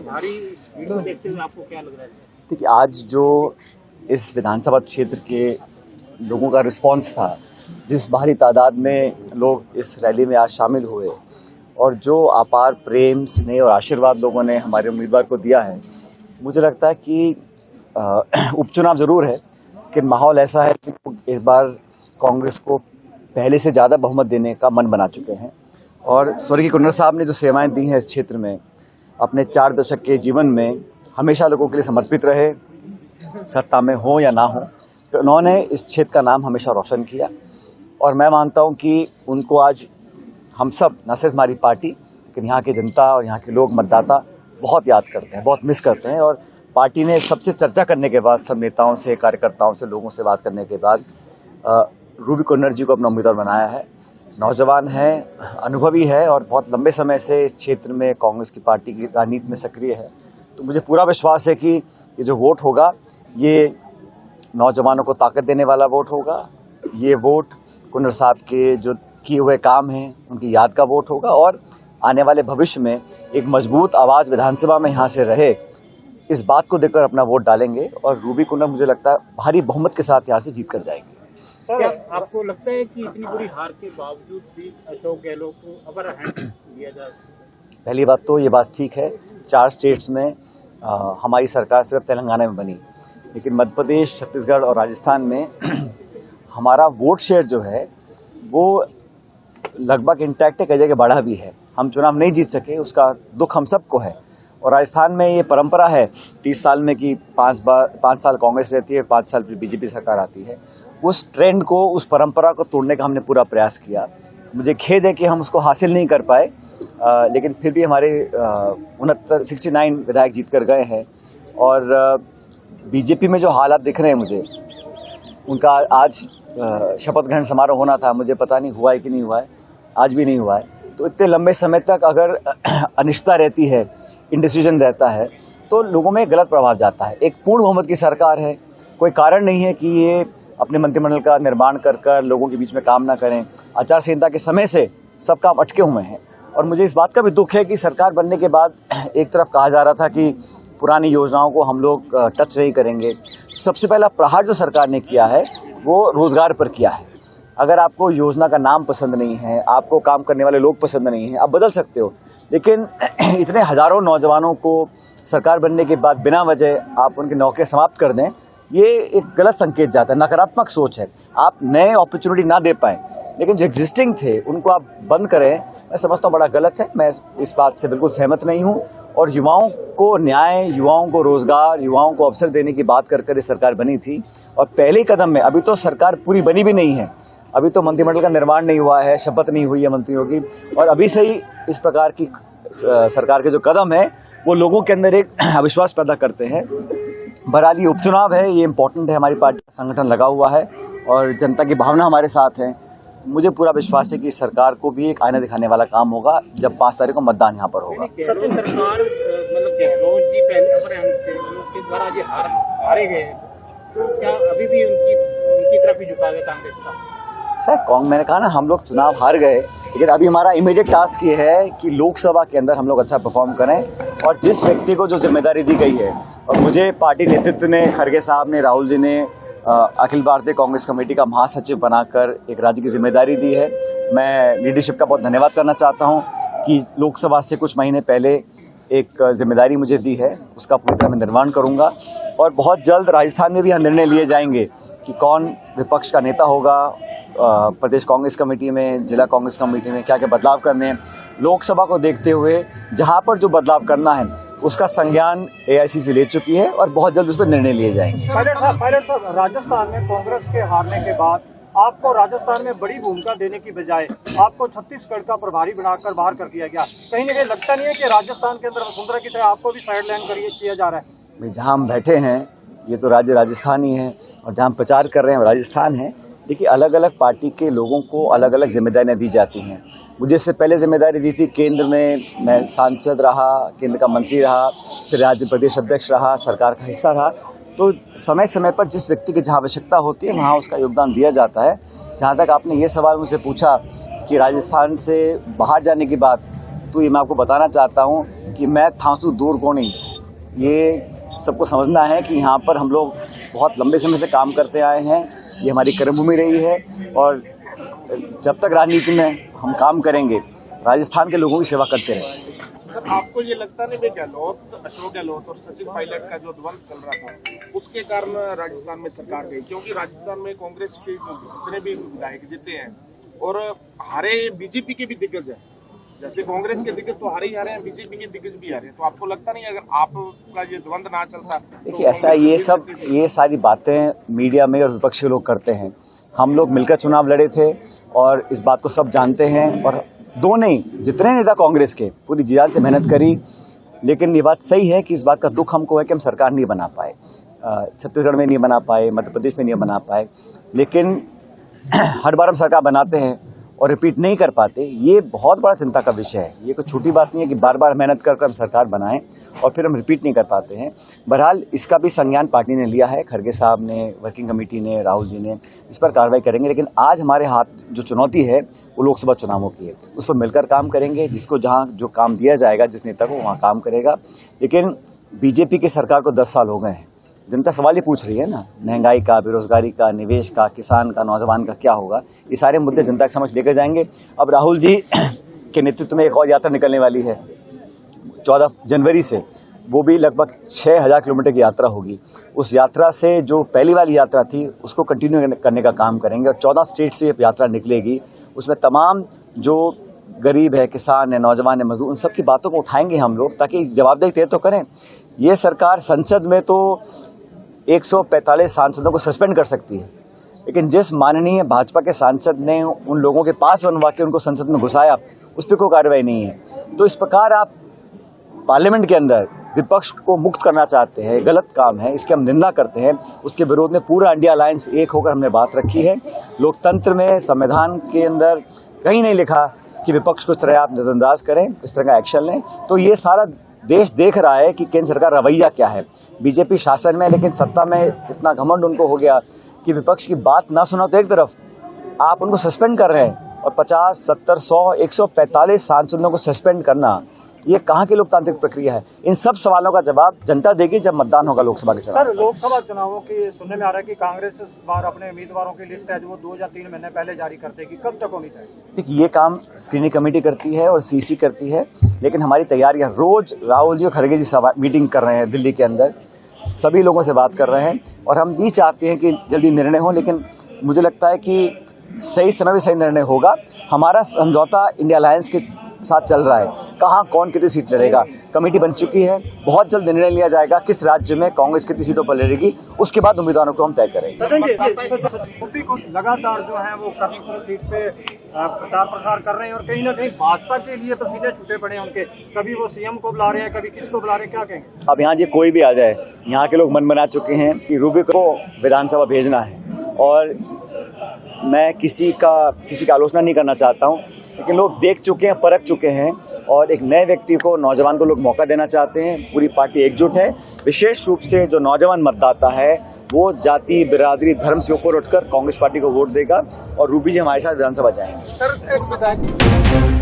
भारी भीड़ को देखते हुए आपको क्या लग रहा है? देखिए, आज जो इस विधानसभा क्षेत्र के लोगों का रिस्पांस था, जिस भारी तादाद में लोग इस रैली में आज शामिल हुए और जो अपार प्रेम, स्नेह और आशीर्वाद लोगों ने हमारे उम्मीदवार को दिया है, मुझे लगता है कि उपचुनाव ज़रूर है, लेकिन माहौल ऐसा है कि इस बार कांग्रेस को पहले से ज़्यादा बहुमत देने का मन बना चुके हैं। और स्वर्गीय कुन्नर साहब ने जो सेवाएं दी हैं इस क्षेत्र में, अपने 4 दशक के जीवन में हमेशा लोगों के लिए समर्पित रहे, सत्ता में हो या ना हो, तो उन्होंने इस क्षेत्र का नाम हमेशा रोशन किया। और मैं मानता हूं कि उनको आज हम सब, न सिर्फ हमारी पार्टी, लेकिन यहाँ की जनता और यहाँ के लोग, मतदाता बहुत याद करते हैं, बहुत मिस करते हैं। और पार्टी ने सबसे चर्चा करने के बाद, सब नेताओं से, कार्यकर्ताओं से, लोगों से बात करने के बाद रूबी कुन्नर जी को अपना उम्मीदवार बनाया है। नौजवान है, अनुभवी है और बहुत लंबे समय से इस क्षेत्र में कांग्रेस की पार्टी की राजनीति में सक्रिय है। तो मुझे पूरा विश्वास है कि ये जो वोट होगा, ये नौजवानों को ताकत देने वाला वोट होगा। ये वोट कुन्नर साहब के जो किए हुए काम हैं उनकी याद का वोट होगा और आने वाले भविष्य में एक मजबूत आवाज़ विधानसभा में यहाँ से रहे, इस बात को देखकर अपना वोट डालेंगे। और रूबी कुन्नर मुझे लगता है भारी बहुमत के साथ यहाँ से जीत कर जाएंगे। क्या आपको लगता है कि इतनी बुरी हार के बावजूद भी अशोक गहलोत को अपर हैंड दिया जाए? पहली बात तो ये बात ठीक है, 4 स्टेट्स में हमारी सरकार सिर्फ तेलंगाना में बनी, लेकिन मध्य प्रदेश, छत्तीसगढ़ और राजस्थान में हमारा वोट शेयर जो है वो लगभग इंटैक्ट है, कई जगह बढ़ा भी है। हम चुनाव नहीं जीत सके, उसका दुख हम सबको है। और राजस्थान में ये परंपरा है 30 साल में कि 5 साल कांग्रेस रहती है, 5 साल फिर बीजेपी सरकार आती है। उस ट्रेंड को, उस परंपरा को तोड़ने का हमने पूरा प्रयास किया। मुझे खेद है कि हम उसको हासिल नहीं कर पाए, लेकिन फिर भी हमारे 69 विधायक जीत कर गए हैं। और बीजेपी में जो हालात दिख रहे हैं मुझे, उनका आज शपथ ग्रहण समारोह होना था, मुझे पता नहीं हुआ है कि नहीं हुआ है, आज भी नहीं हुआ है। तो इतने लंबे समय तक अगर अनिश्चितता रहती है, इंडिसीजन रहता है, तो लोगों में गलत प्रभाव जाता है। एक पूर्ण बहुमत की सरकार है, कोई कारण नहीं है कि ये अपने मंत्रिमंडल का निर्माण कर लोगों के बीच में काम ना करें। आचार संहिता के समय से सब काम अटके हुए हैं। और मुझे इस बात का भी दुख है कि सरकार बनने के बाद एक तरफ कहा जा रहा था कि पुरानी योजनाओं को हम लोग टच नहीं करेंगे। सबसे पहला प्रहार जो सरकार ने किया है वो रोज़गार पर किया है। अगर आपको योजना का नाम पसंद नहीं है, आपको काम करने वाले लोग पसंद नहीं हैं, आप बदल सकते हो, लेकिन इतने हज़ारों नौजवानों को सरकार बनने के बाद बिना वजह आप उनकी नौकरियां समाप्त कर दें, ये एक गलत संकेत जाता है, नकारात्मक सोच है। आप नए अपॉर्चुनिटी ना दे पाएँ, लेकिन जो एग्जिस्टिंग थे उनको आप बंद करें, मैं समझता हूँ बड़ा गलत है। मैं इस बात से बिल्कुल सहमत नहीं हूँ। और युवाओं को न्याय, युवाओं को रोज़गार, युवाओं को अवसर देने की बात कर ये सरकार बनी थी। और पहले ही कदम में, अभी तो सरकार पूरी बनी भी नहीं है, अभी तो मंत्रिमंडल का निर्माण नहीं हुआ है, शपथ नहीं हुई है मंत्रियों की, और अभी से ही इस प्रकार की सरकार के जो कदम है वो लोगों के अंदर एक अविश्वास पैदा करते हैं। बहरहाल ये उपचुनाव है, ये इम्पोर्टेंट है, हमारी पार्टी का संगठन लगा हुआ है और जनता की भावना हमारे साथ है। मुझे पूरा विश्वास है कि सरकार को भी एक आईना दिखाने वाला काम होगा जब 5 तारीख को मतदान यहाँ पर होगा। सरकार मतलब गहलोत जी पहले अपर हैंड थे, उसके द्वारा ये हारे गए, तो क्या अभी भी उनकी तरफ ही झुकाव है कांग्रेस का? सर, मैंने कहा ना, हम लोग चुनाव हार गए, लेकिन अभी हमारा इमीडिएट टास्क ये है कि लोकसभा के अंदर हम लोग अच्छा परफॉर्म करें। और जिस व्यक्ति को जो जिम्मेदारी दी गई है, और मुझे पार्टी नेतृत्व ने, खड़गे साहब ने, राहुल जी ने अखिल भारतीय कांग्रेस कमेटी का महासचिव बनाकर एक राज्य की जिम्मेदारी दी है। मैं लीडरशिप का बहुत धन्यवाद करना चाहता हूँ कि लोकसभा से कुछ महीने पहले एक जिम्मेदारी मुझे दी है, उसका पूरी तरह मैं निर्वहन करूँगा। और बहुत जल्द राजस्थान में भी यह निर्णय लिए जाएंगे कि कौन विपक्ष का नेता होगा, प्रदेश कांग्रेस कमेटी में, जिला कांग्रेस कमेटी में क्या क्या बदलाव करने हैं। लोकसभा को देखते हुए जहां पर जो बदलाव करना है उसका संज्ञान एआईसीसी ले चुकी है और बहुत जल्द उस पर निर्णय लिए जाएंगे। पायलट साहब, राजस्थान में कांग्रेस के हारने के बाद आपको राजस्थान में बड़ी भूमिका देने की बजाय आपको छत्तीसगढ़ का प्रभारी बनाकर बाहर कर दिया गया। कहीं ना कहीं लगता नहीं है कि राजस्थान के अंदर वसुंधरा की तरह आपको भी साइड लाइन किया जा रहा है? जहाँ हम बैठे हैं ये तो राज्य राजस्थान ही है, और जहाँ हम प्रचार कर रहे हैं राजस्थान है। देखिए, अलग अलग पार्टी के लोगों को अलग अलग जिम्मेदारियां दी जाती हैं। मुझे इससे पहले जिम्मेदारी दी थी केंद्र में, मैं सांसद रहा, केंद्र का मंत्री रहा, फिर राज्य प्रदेश अध्यक्ष रहा, सरकार का हिस्सा रहा। तो समय समय पर जिस व्यक्ति की जहाँ आवश्यकता होती है वहाँ उसका योगदान दिया जाता है। जहाँ तक आपने ये सवाल मुझसे पूछा कि राजस्थान से बाहर जाने की बात, तो ये मैं आपको बताना चाहता हूँ कि मैं थांसू दूर को नहीं, ये सबको समझना है कि यहाँ पर हम लोग बहुत लंबे समय से काम करते आए हैं। ये हमारी कर्मभूमि रही है और जब तक राजनीति में हम काम करेंगे, राजस्थान के लोगों की सेवा करते रहेंगे। सर, आपको ये लगता नहीं कि अशोक गहलोत और सचिन पायलट का जो द्वंद चल रहा था उसके कारण राजस्थान में सरकार गई? क्योंकि राजस्थान में कांग्रेस के जितने भी विधायक जीते हैं और हारे बीजेपी के भी दिग्गज हैं, जैसे कांग्रेस के दिग्गज तो हारे ही हारे हैं, बीजेपी के दिग्गज भी हारे हैं। तो आपको लगता नहीं अगर आपका ये द्वंद ना चलता? देखिए, ऐसा ये सारी बातें मीडिया में और विपक्ष के लोग करते हैं। हम लोग मिलकर चुनाव लड़े थे और इस बात को सब जानते हैं, और दो नहीं जितने नेता कांग्रेस के पूरी जान से मेहनत करी। लेकिन ये बात सही है कि इस बात का दुख हमको है कि हम सरकार नहीं बना पाए, छत्तीसगढ़ में नहीं बना पाए, मध्य प्रदेश में नहीं बना पाए। लेकिन हर बार हम सरकार बनाते हैं और रिपीट नहीं कर पाते, ये बहुत बड़ा चिंता का विषय है। ये कोई छोटी बात नहीं है कि बार बार मेहनत कर हम सरकार बनाएं और फिर हम रिपीट नहीं कर पाते हैं। बहरहाल इसका भी संज्ञान पार्टी ने लिया है, खड़गे साहब ने, वर्किंग कमेटी ने, राहुल जी ने, इस पर कार्रवाई करेंगे। लेकिन आज हमारे हाथ जो चुनौती है वो लोकसभा चुनावों की है, उस पर मिलकर काम करेंगे। जिसको जहाँ जो काम दिया जाएगा, जिस नेता को वहाँ काम करेगा। लेकिन बीजेपी की सरकार को 10 साल हो गए हैं। जनता सवाल ये पूछ रही है ना, महंगाई का, बेरोजगारी का, निवेश का, किसान का, नौजवान का क्या होगा। ये सारे मुद्दे जनता के समक्ष लेकर जाएंगे। अब राहुल जी के नेतृत्व में एक और यात्रा निकलने वाली है 14 जनवरी से, वो भी लगभग 6000 किलोमीटर की यात्रा होगी। उस यात्रा से जो पहली वाली यात्रा थी उसको कंटिन्यू करने का काम करेंगे और 14 स्टेट से ये यात्रा निकलेगी। उसमें तमाम जो गरीब है, किसान है, नौजवान है, मजदूर, उन सब की बातों को उठाएंगे हम लोग, ताकि जवाबदेही तय तो करें। ये सरकार संसद में तो 145 सांसदों को सस्पेंड कर सकती है, लेकिन जिस माननीय भाजपा के सांसद ने उन लोगों के पास बनवा के उनको संसद में घुसाया, उस पर कोई कार्रवाई नहीं है। तो इस प्रकार आप पार्लियामेंट के अंदर विपक्ष को मुक्त करना चाहते हैं, गलत काम है, इसकी हम निंदा करते हैं। उसके विरोध में पूरा इंडिया अलायंस एक होकर हमने बात रखी है। लोकतंत्र में, संविधान के अंदर कहीं नहीं लिखा कि विपक्ष को इस तरह आप नज़रअंदाज करें, इस तरह का एक्शन लें। तो ये सारा देश देख रहा है कि केंद्र सरकार रवैया क्या है। बीजेपी शासन में, लेकिन सत्ता में इतना घमंड उनको हो गया कि विपक्ष की बात ना सुना तो एक तरफ आप उनको सस्पेंड कर रहे हैं, और 50, 70, 100, 145 सांसदों को सस्पेंड करना, ये कहाँ की लोकतांत्रिक प्रक्रिया है? इन सब सवालों का जवाब जनता देगी जब मतदान होगा लोकसभा के चुनाव। सर, लोकसभा चुनावों की सुनने में आ रहा है कि कांग्रेस इस बार अपने उम्मीदवारों की लिस्ट है जो वो 2 या 3 महीने पहले जारी कर देगी, कब तक होनी चाहिए? देखिए, ये काम स्क्रीनिंग कमेटी करती है और सीसी करती है, लेकिन हमारी तैयारियां रोज राहुल जी और खड़गे जी मीटिंग कर रहे हैं दिल्ली के अंदर, सभी लोगों से बात कर रहे हैं, और हम भी चाहते हैं कि जल्दी निर्णय हो। लेकिन मुझे लगता है कि सही समय में सही निर्णय होगा। हमारा समझौता इंडिया अलायंस के साथ चल रहा है, कहाँ कौन कितनी सीट लड़ेगा, कमेटी बन चुकी है। बहुत जल्द निर्णय लिया जाएगा किस राज्य में कांग्रेस कितनी सीटों पर लड़ेगी, उसके बाद उम्मीदवारों को हम तय करेंगे। लगातार जो है वो कर्नपुर सीट पे प्रचार प्रसार कर रहे हैं, और कहीं ना कहीं भाजपा के लिए तो सीधे छूटे पड़े हैं उनके। कभी वो सीएम को बुला रहे हैं, कभी किसको बुला रहे हैं, क्या कहेंगे? अब यहाँ जी कोई भी आ जाए, यहाँ के लोग मन बना चुके हैं कि रूबी को विधानसभा भेजना है, और मैं किसी का आलोचना नहीं करना चाहता हूँ, लेकिन लोग देख चुके हैं, परख चुके हैं, और एक नए व्यक्ति को, नौजवान को लोग मौका देना चाहते हैं। पूरी पार्टी एकजुट है। विशेष रूप से जो नौजवान मतदाता है वो जाति, बिरादरी, धर्म से ऊपर उठकर कांग्रेस पार्टी को वोट देगा, और रूबी जी हमारे साथ विधानसभा जाएंगे। सर, एक विधायक